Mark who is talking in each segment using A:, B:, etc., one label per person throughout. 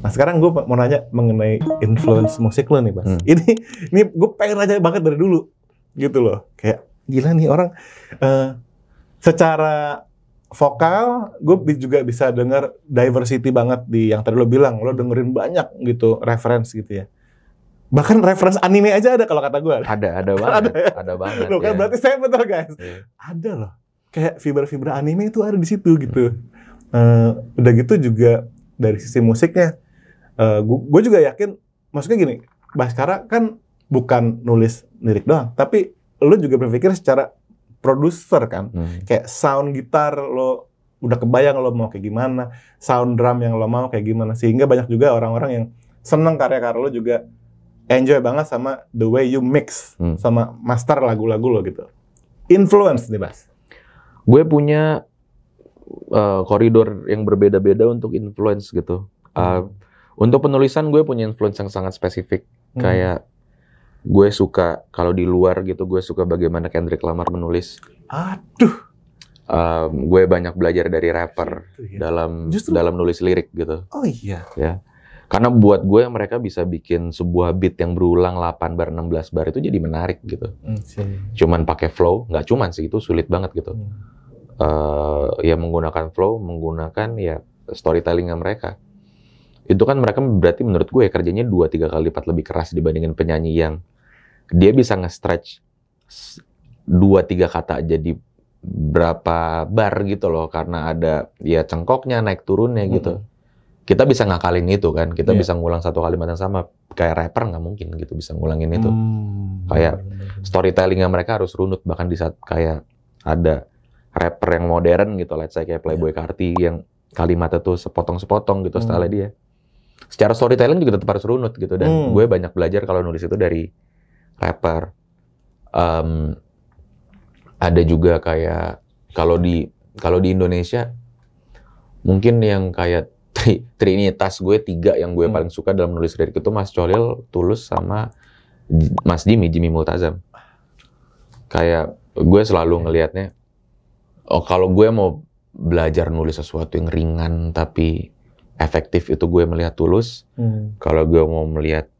A: Nah sekarang gue mau nanya mengenai influence musik lo nih, Bas. Ini gue pengen nanya banget dari dulu, gitu loh. Kayak gila nih orang secara vokal, gue juga bisa denger diversity banget di yang tadi lo bilang. Lo dengerin banyak gitu reference gitu ya. Bahkan reference anime aja ada kalau kata gue.
B: Ada banget, ada banget.
A: Loh kan berarti saya bener guys. Ada loh. Kayak fibra-fibra anime itu ada di situ gitu. Udah gitu juga dari sisi musiknya. Gue juga yakin, maksudnya gini, Baskara kan bukan nulis lirik doang, tapi lo juga berpikir secara produser kan, kayak sound gitar lo udah kebayang lo mau kayak gimana, sound drum yang lo mau kayak gimana, sehingga banyak juga orang-orang yang seneng karya-karya lo juga enjoy banget sama the way you mix sama master lagu-lagu lo gitu. Influence nih Bas.
B: Gue punya koridor yang berbeda-beda untuk influence gitu. Untuk penulisan gue punya influence yang sangat spesifik. Kayak gue suka kalau di luar gitu, gue suka bagaimana Kendrick Lamar menulis.
A: Aduh.
B: Gue banyak belajar dari rapper dalam nulis lirik gitu.
A: Oh iya.
B: Ya. Karena buat gue mereka bisa bikin sebuah beat yang berulang 8 bar 16 bar itu jadi menarik gitu. Cuman pakai flow, nggak cuman sih, itu sulit banget gitu. Ya menggunakan flow, menggunakan ya storytellingnya mereka. Itu kan mereka berarti menurut gue kerjanya 2-3 kali lipat lebih keras dibandingin penyanyi yang dia bisa nge-stretch 2-3 kata jadi berapa bar gitu loh, karena ada ya cengkoknya naik turunnya gitu. Kita bisa ngakalin itu kan, kita bisa ngulang satu kalimat yang sama. Kayak rapper nggak mungkin gitu bisa ngulangin itu. Kayak storytellingnya mereka harus runut, bahkan di saat kayak ada rapper yang modern gitu, let's say kayak Playboi Carti yang kalimatnya tuh sepotong-sepotong gitu style dia. Secara storytelling juga tetap harus runut gitu, dan gue banyak belajar kalau nulis itu dari rapper. Ada juga kayak kalau di Indonesia mungkin yang kayak Trinitas gue 3 yang gue paling suka dalam nulis lirik itu Mas Cholil, Tulus, sama Mas Jimmy Multazam. Kayak gue selalu ngelihatnya, kalau gue mau belajar nulis sesuatu yang ringan tapi efektif itu gue melihat Tulus. Kalau gue mau melihat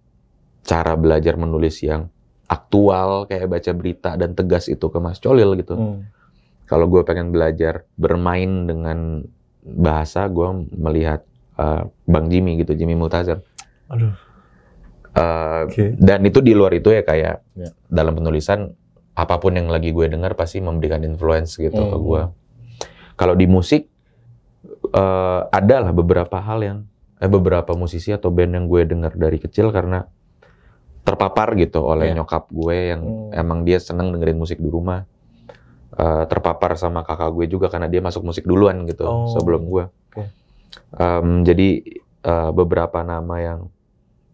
B: cara belajar menulis yang aktual kayak baca berita dan tegas itu ke Mas Cholil gitu. Kalau gue pengen belajar bermain dengan bahasa, gue melihat Bang Jimmy gitu, Jimmy Multazam. Dan itu di luar itu ya kayak dalam penulisan apapun yang lagi gue dengar pasti memberikan influence gitu ke gue. Kalau di musik adalah beberapa hal yang beberapa musisi atau band yang gue dengar dari kecil karena terpapar gitu oleh nyokap gue yang emang dia seneng dengerin musik di rumah. Terpapar sama kakak gue juga karena dia masuk musik duluan gitu sebelum gue. Jadi beberapa nama yang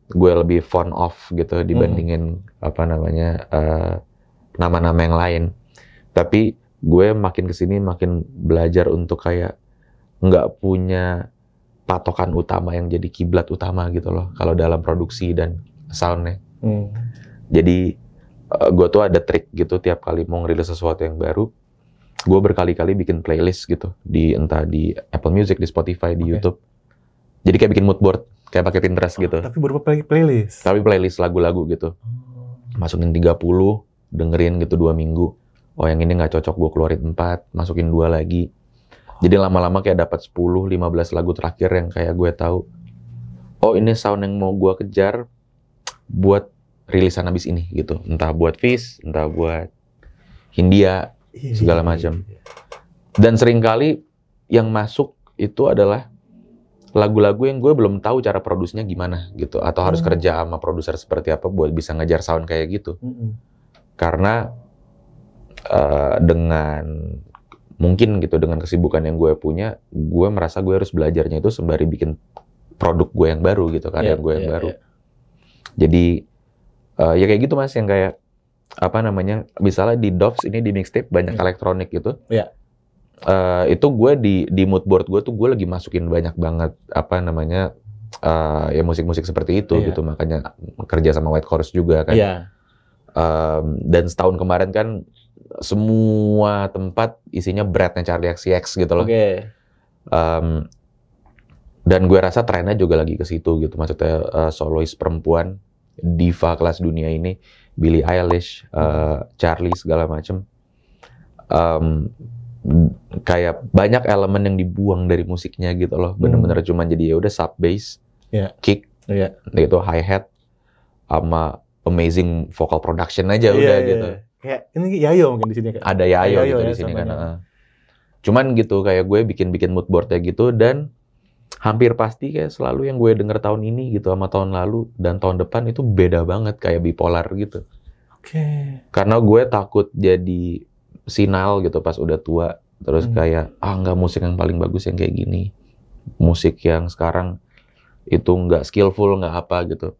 B: gue lebih fond of gitu dibandingin nama-nama yang lain. Tapi gue makin kesini makin belajar untuk kayak nggak punya patokan utama yang jadi kiblat utama gitu loh kalau dalam produksi dan soundnya. Jadi gue tuh ada trik gitu tiap kali mau ngerilis sesuatu yang baru, gue berkali-kali bikin playlist gitu entah di Apple Music, di Spotify, di YouTube. Jadi kayak bikin mood board, kayak pakai Pinterest gitu.
A: Tapi berupa playlist.
B: Tapi playlist lagu-lagu gitu. Masukin 30, dengerin gitu 2 minggu. Oh yang ini nggak cocok, gue keluarin 4, masukin 2 lagi. Jadi lama-lama kayak dapat 10-15 lagu terakhir yang kayak gue tahu. Oh ini sound yang mau gue kejar buat rilisan habis ini gitu. Entah buat Fish, entah buat Hindia, segala macam. Dan seringkali yang masuk itu adalah lagu-lagu yang gue belum tahu cara produksinya gimana gitu, atau harus kerja sama produser seperti apa buat bisa ngejar sound kayak gitu. Karena dengan mungkin gitu dengan kesibukan yang gue punya, gue merasa gue harus belajarnya itu sembari bikin produk gue yang baru gitu, karya gue yang baru. Jadi ya kayak gitu Mas, yang kayak misalnya di Doves ini di mixtape banyak elektronik gitu. Itu gue di mood board gue tuh gue lagi masukin banyak banget ya musik-musik seperti itu gitu, makanya kerja sama White Horse juga kan. Dan setahun kemarin kan semua tempat isinya Breadnya Charlie XCX gitu loh. Dan gue rasa trennya juga lagi ke situ gitu. Maksudnya solois perempuan, diva kelas dunia ini, Billie Eilish, Charlie segala macem. Kayak banyak elemen yang dibuang dari musiknya gitu loh. Bener-bener cuma jadi ya udah sub bass, kick, gitu hi-hat, sama amazing vocal production aja udah gitu.
A: Kayak ini Yayo mungkin di sini kan.
B: Ada Yayo gitu di sini kan. Cuman gitu kayak gue bikin mood boardnya gitu, dan hampir pasti kayak selalu yang gue denger tahun ini gitu sama tahun lalu dan tahun depan itu beda banget, kayak bipolar gitu. Karena gue takut jadi sinal gitu pas udah tua, terus kayak nggak, musik yang paling bagus yang kayak gini, musik yang sekarang itu nggak skillful, nggak apa gitu.